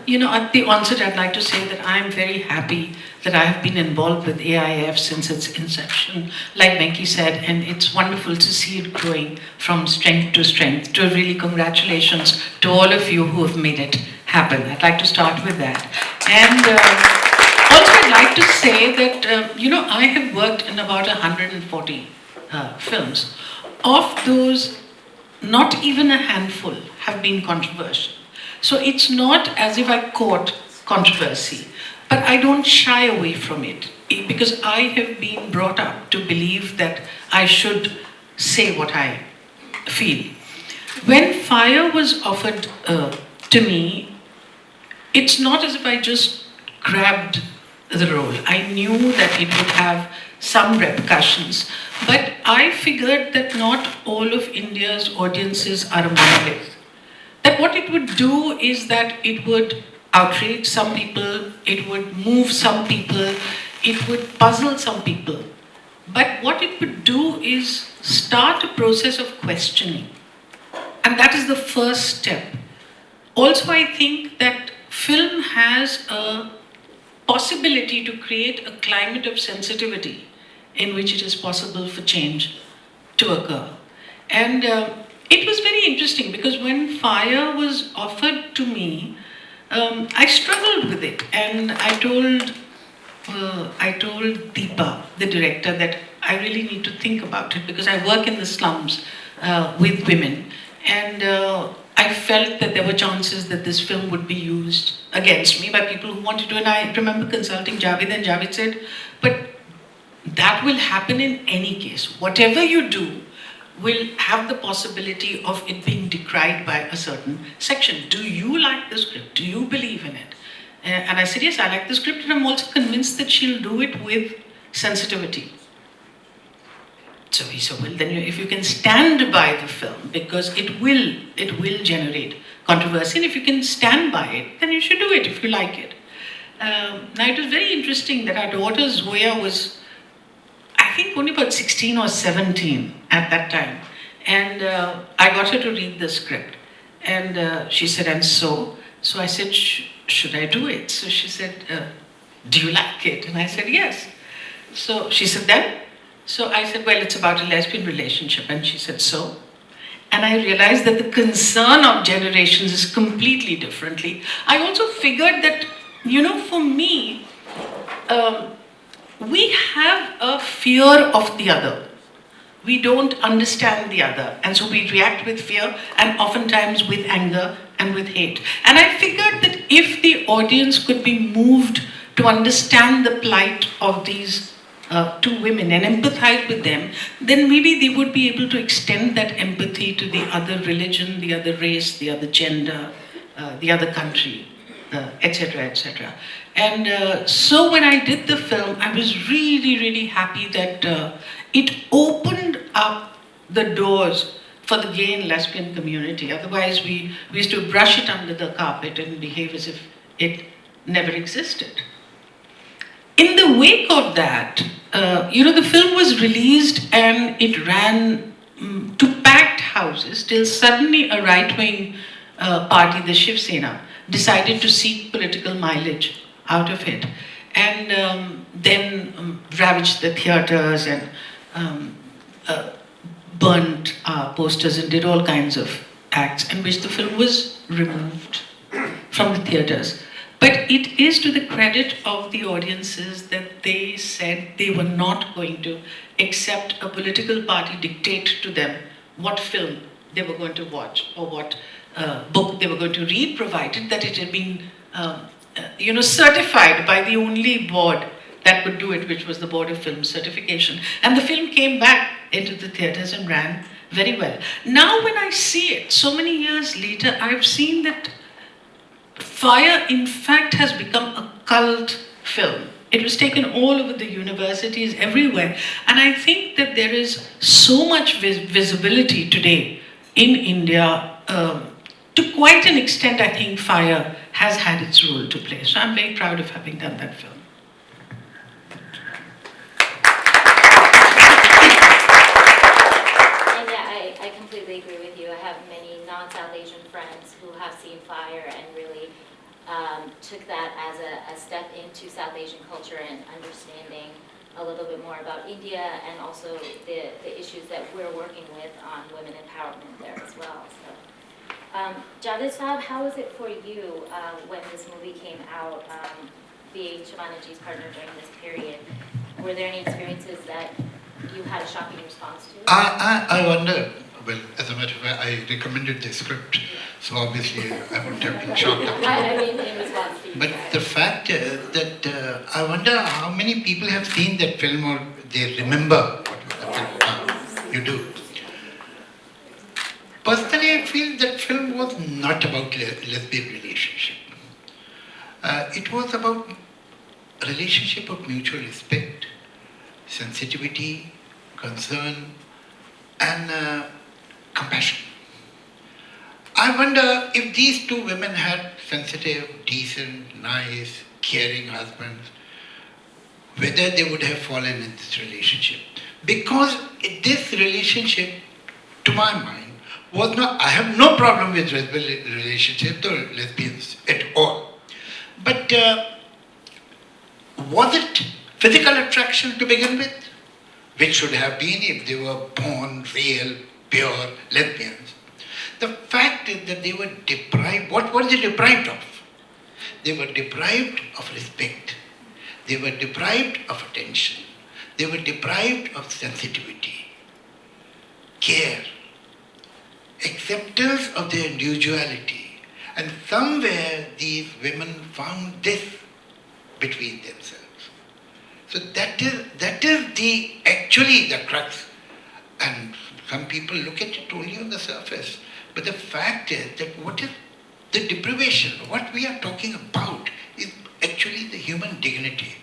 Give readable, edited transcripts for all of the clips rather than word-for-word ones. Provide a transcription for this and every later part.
At the onset, I'd like to say that I'm very happy that I have been involved with AIF since its inception, like Venki said, and it's wonderful to see it growing from strength to strength. So really, congratulations to all of you who have made it happen. I'd like to start with that. And also, I'd like to say that, I have worked in about 140 films. Of those, not even a handful have been controversial. So it's not as if I court controversy, but I don't shy away from it because I have been brought up to believe that I should say what I feel. When Fire was offered to me, it's not as if I just grabbed the role. I knew that it would have some repercussions, but I figured that not all of India's audiences are a monolith. That what it would do is that it would outrage some people, it would move some people, it would puzzle some people. But what it would do is start a process of questioning. And that is the first step. Also, I think that film has a possibility to create a climate of sensitivity in which it is possible for change to occur. And it was very interesting because when Fire was offered to me, I struggled with it, and I told Deepa, the director, that I really need to think about it because I work in the slums with women, and I felt that there were chances that this film would be used against me by people who wanted to. And I remember consulting Javed, and Javed said, "But that will happen in any case. Whatever you do will have the possibility of it being decried by a certain section. Do you like the script? Do you believe in it?" And I said, "Yes, I like the script, and I'm also convinced that she'll do it with sensitivity." So he said, "Well, then if you can stand by the film, because it will generate controversy, and if you can stand by it, then you should do it if you like it." Now it was very interesting that our daughter Zoya was, I think, only about 16 or 17 at that time. And I got her to read the script. And she said, "And so?" So I said, "Should I do it?" So she said, "Do you like it?" And I said, "Yes." So she said, "Then?" So I said, "Well, it's about a lesbian relationship." And she said, "So?" And I realized that the concern of generations is completely differently. I also figured that, for me, we have a fear of the other. We don't understand the other. And so we react with fear and oftentimes with anger and with hate. And I figured that if the audience could be moved to understand the plight of these two women and empathize with them, then maybe they would be able to extend that empathy to the other religion, the other race, the other gender, the other country, etc., etc. And so when I did the film, I was really, really happy that it opened up the doors for the gay and lesbian community. Otherwise, we used to brush it under the carpet and behave as if it never existed. In the wake of that, the film was released and it ran to packed houses till suddenly a right-wing party, the Shiv Sena, decided to seek political mileage out of it, and then ravaged the theaters and burnt posters and did all kinds of acts in which the film was removed from the theaters. But it is to the credit of the audiences that they said they were not going to accept a political party dictate to them what film they were going to watch or what book they were going to read, provided that it had been certified by the only board that could do it, which was the Board of Film Certification. And the film came back into the theaters and ran very well. Now when I see it, so many years later, I've seen that Fire, in fact, has become a cult film. It was taken all over the universities, everywhere. And I think that there is so much visibility today in India. To quite an extent, I think Fire has had its role to play. So I'm very proud of having done that film. And yeah, I completely agree with you. I have many non-South Asian friends who have seen Fire and really took that as a step into South Asian culture and understanding a little bit more about India and also the issues that we're working with on women empowerment there as well. So, Javed Saab, how was it for you when this movie came out, being Shabana G's partner during this period? Were there any experiences that you had a shocking response to? I wonder, well, as a matter of fact, I recommended the script, so obviously I wouldn't have been shocked. I mean, in response to you. But the fact is that I wonder how many people have seen that film or they remember what was the film. You do. Personally, I feel that film was not about lesbian relationship. It was about a relationship of mutual respect, sensitivity, concern, and compassion. I wonder if these two women had sensitive, decent, nice, caring husbands, whether they would have fallen in this relationship. Because this relationship, to my mind, was not, I have no problem with relationships or lesbians at all. But was it physical attraction to begin with? Which should have been if they were born, real, pure lesbians. The fact is that they were deprived. What were they deprived of? They were deprived of respect. They were deprived of attention. They were deprived of sensitivity, care, acceptance of their individuality. And somewhere these women found this between themselves. So that is actually the crux. And some people look at it only on the surface. But the fact is that what is the deprivation, what we are talking about is actually the human dignity.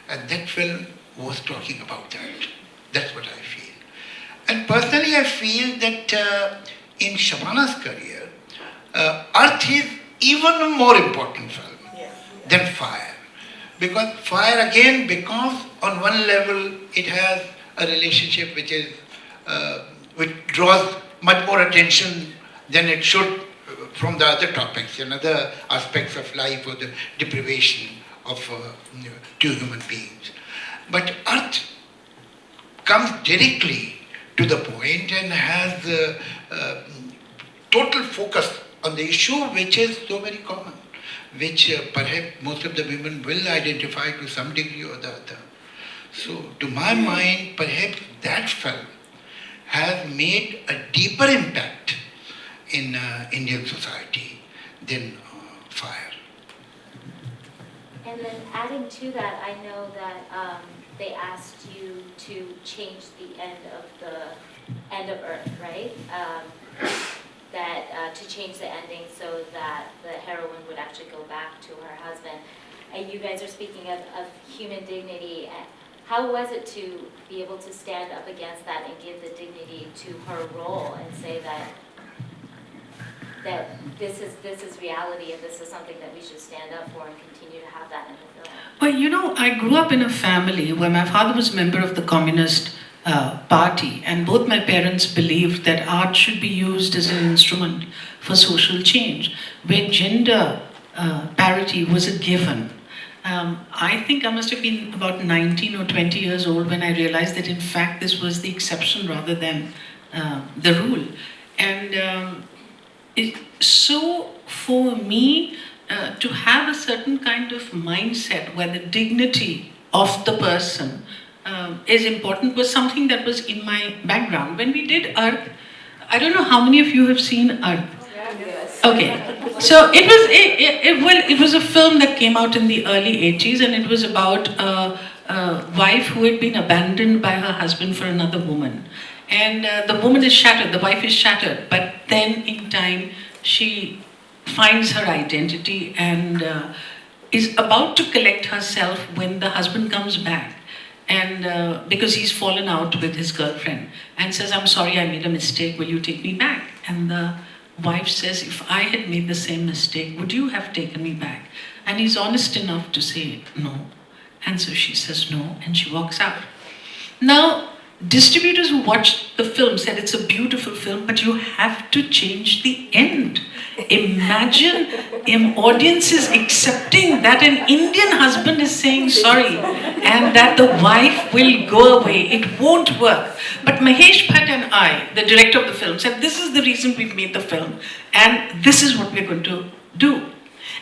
And that film was talking about that. That's what I feel. And personally I feel that in Shabana's career, Earth is even a more important film than Fire. Because Fire again, because on one level it has a relationship which draws much more attention than it should from the other topics and other aspects of life or the deprivation of two human beings. But Earth comes directly to the point and has total focus on the issue which is so very common, which perhaps most of the women will identify to some degree or the other. So to my mind, perhaps that film has made a deeper impact in Indian society than Fire. And then adding to that, I know that they asked you to change the end of Earth, right? To change the ending so that the heroine would actually go back to her husband. And you guys are speaking of human dignity. How was it to be able to stand up against that and give the dignity to her role and say that this is reality and this is something that we should stand up for and continue to have that in the film? Well, you know, I grew up in a family where my father was a member of the Communist Party, and both my parents believed that art should be used as an instrument for social change, where gender parity was a given. I think I must have been about 19 or 20 years old when I realized that in fact this was the exception rather than the rule. And so for me to have a certain kind of mindset where the dignity of the person is important was something that was in my background. When we did Earth, I don't know how many of you have seen Earth. Yes. Okay, so it was a film that came out in the early 80s, and it was about a wife who had been abandoned by her husband for another woman. And the woman is shattered, the wife is shattered, but then in time she finds her identity and is about to collect herself when the husband comes back. And because he's fallen out with his girlfriend and says, "I'm sorry, I made a mistake, will you take me back?" And the wife says, "If I had made the same mistake, would you have taken me back?" And he's honest enough to say no. And so she says no, and she walks out. Now, distributors who watched the film said it's a beautiful film, but you have to change the end. imagine audiences accepting that an Indian husband is saying sorry and that the wife will go away. It won't work. But Mahesh Bhatt and I, the director of the film, said this is the reason we've made the film and this is what we're going to do.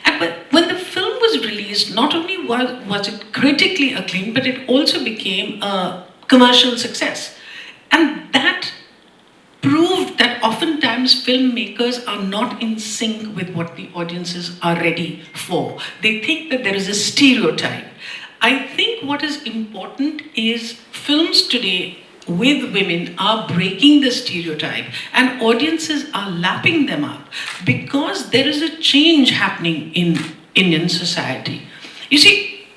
And but when the film was released, not only was it critically acclaimed, but it also became a commercial success. And that proved that oftentimes filmmakers are not in sync with what the audiences are ready for. They think that there is a stereotype. I think what is important is films today with women are breaking the stereotype and audiences are lapping them up because there is a change happening in Indian society. You see,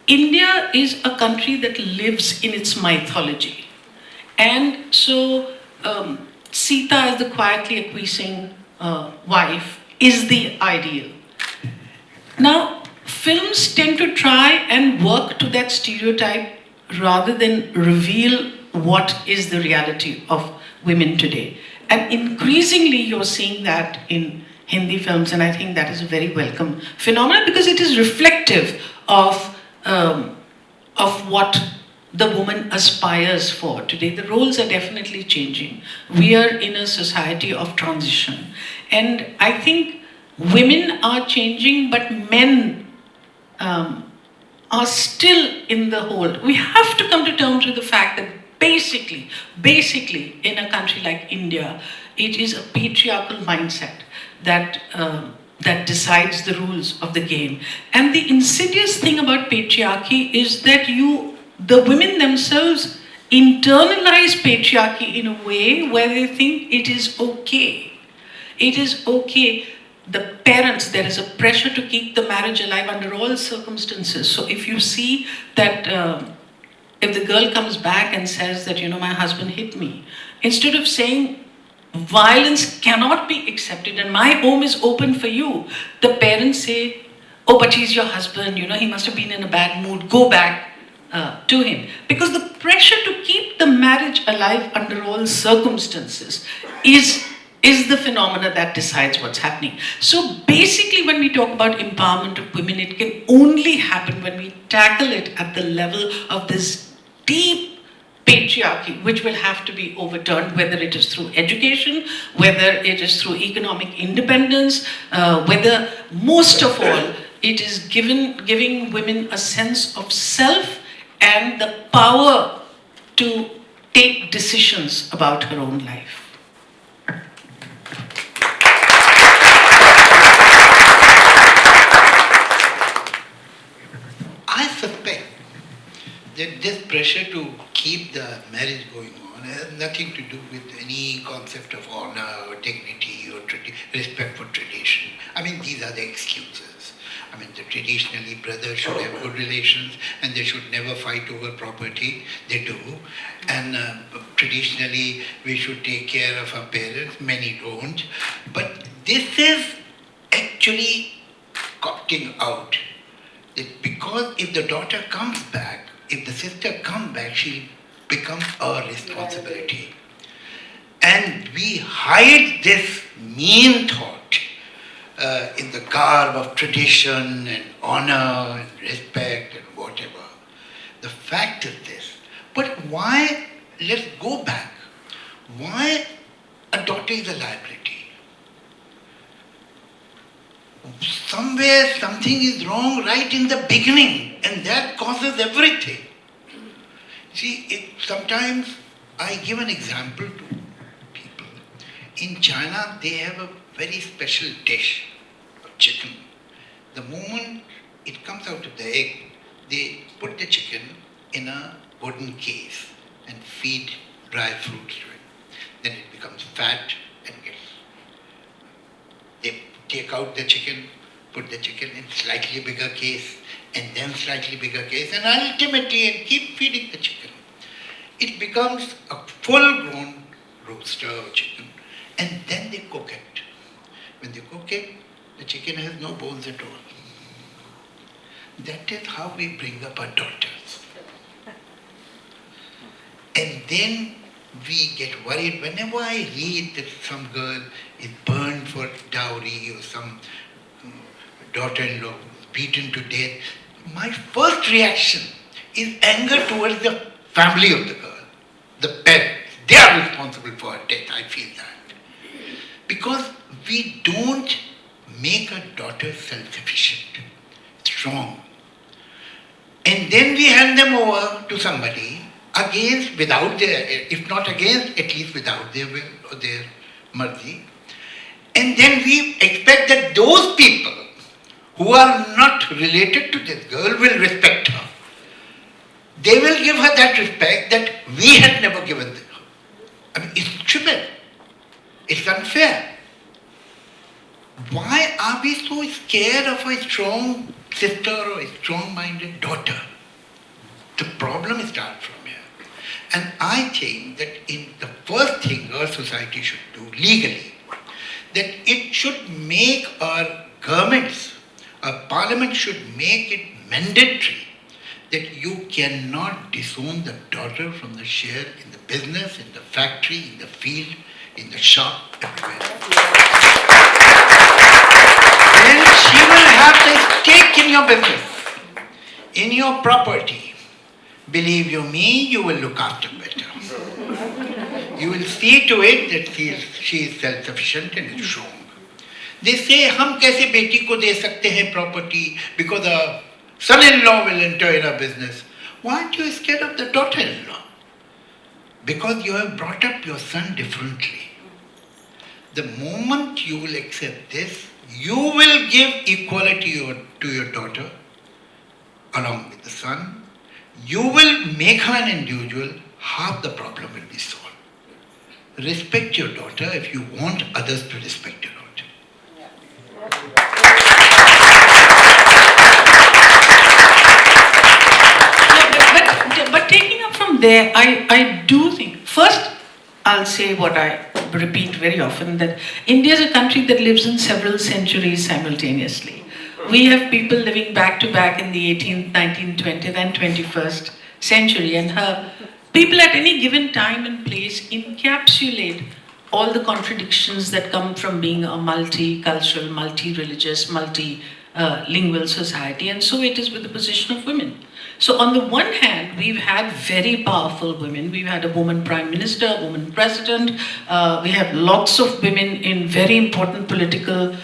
India is a country that lives in its mythology. And so Sita as the quietly acquiescing wife is the ideal. Now, films tend to try and work to that stereotype rather than reveal what is the reality of women today. And increasingly, you're seeing that in Hindi films, and I think that is a very welcome phenomenon because it is reflective of what the woman aspires for today. The roles are definitely changing. We are in a society of transition. And I think women are changing, but men are still in the hold. We have to come to terms with the fact that basically, in a country like India, it is a patriarchal mindset that decides the rules of the game. And the insidious thing about patriarchy is that the women themselves internalize patriarchy in a way where they think it is okay. It is okay. The parents, there is a pressure to keep the marriage alive under all circumstances. So if you see that if the girl comes back and says that, my husband hit me, instead of saying violence cannot be accepted and my home is open for you, the parents say, oh, but he's your husband, he must have been in a bad mood, go back to him. Because the pressure to keep the marriage alive under all circumstances is the phenomena that decides what's happening. So basically when we talk about empowerment of women, it can only happen when we tackle it at the level of this deep patriarchy, which will have to be overturned, whether it is through education, whether it is through economic independence, whether most of all it is giving women a sense of self and the power to take decisions about her own life. I suspect that this pressure to keep the marriage going on has nothing to do with any concept of honor or dignity or respect for tradition. I mean, these are the excuses. I mean, traditionally brothers should have good relations and they should never fight over property. They do. And traditionally we should take care of our parents. Many don't. But this is actually opting out. Because if the daughter comes back, if the sister comes back, she'll become our responsibility. And we hide this mean thought in the garb of tradition and honor and respect and whatever. The fact is this. But why, let's go back, why a daughter is a liability? Somewhere something is wrong right in the beginning, and that causes everything. See, sometimes I give an example to people. In China, they have a very special dish of chicken. The moment it comes out of the egg, they put the chicken in a wooden case and feed dry fruits to it. Then it becomes fat and gets. They take out the chicken, put the chicken in slightly bigger case, and then slightly bigger case, and ultimately and keep feeding the chicken. It becomes a full-grown roaster or chicken, and then they cook it. When they cook it, the chicken has no bones at all. That is how we bring up our daughters. And then we get worried whenever I read that some girl is burned for dowry or some daughter-in-law who's beaten to death, my first reaction is anger towards the family of the girl, the parents. They are responsible for her death, I feel that. Because we don't make a daughter self-sufficient, strong. And then we hand them over to somebody against, without their, if not against, at least without their will or their mercy. And then we expect that those people who are not related to this girl will respect her. They will give her that respect that we had never given her. I mean, it's stupid. It's unfair. Why are we so scared of a strong sister or a strong-minded daughter? The problem starts from here. And I think that in the first thing our society should do legally, that it should make our governments, our parliament should make it mandatory that you cannot disown the daughter from the share in the business, in the factory, in the field, in the shop, everywhere. Then she will have the stake in your business, in your property. Believe you me, you will look after better. You will see to it that she is self-sufficient and is strong. They say, हम कैसे बेटी को दे सकते हैं property because a son-in-law will enter in our business. Why aren't you scared of the daughter-in-law? Because you have brought up your son differently. The moment you will accept this, you will give equality to your daughter along with the son. You will make her an individual, half the problem will be solved. Respect your daughter if you want others to respect your daughter. But taking up from there, I do think, first I'll say what I repeat very often, that India is a country that lives in several centuries simultaneously. We have people living back to back in the 18th, 19th, 20th and 21st century, and people at any given time and place encapsulate all the contradictions that come from being a multicultural, multi-religious, multilingual society, and so it is with the position of women. So on the one hand, we've had very powerful women. We've had a woman prime minister, a woman president. We have lots of women in very important political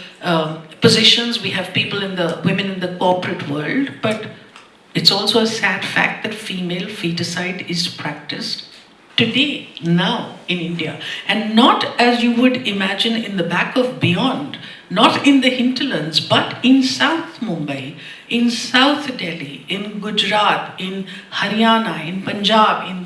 positions. We have women in the corporate world. But it's also a sad fact that female feticide is practiced today, now in India. And not as you would imagine in the back of beyond, not in the hinterlands, but in South Mumbai, in South Delhi, in Gujarat, in Haryana, in Punjab, in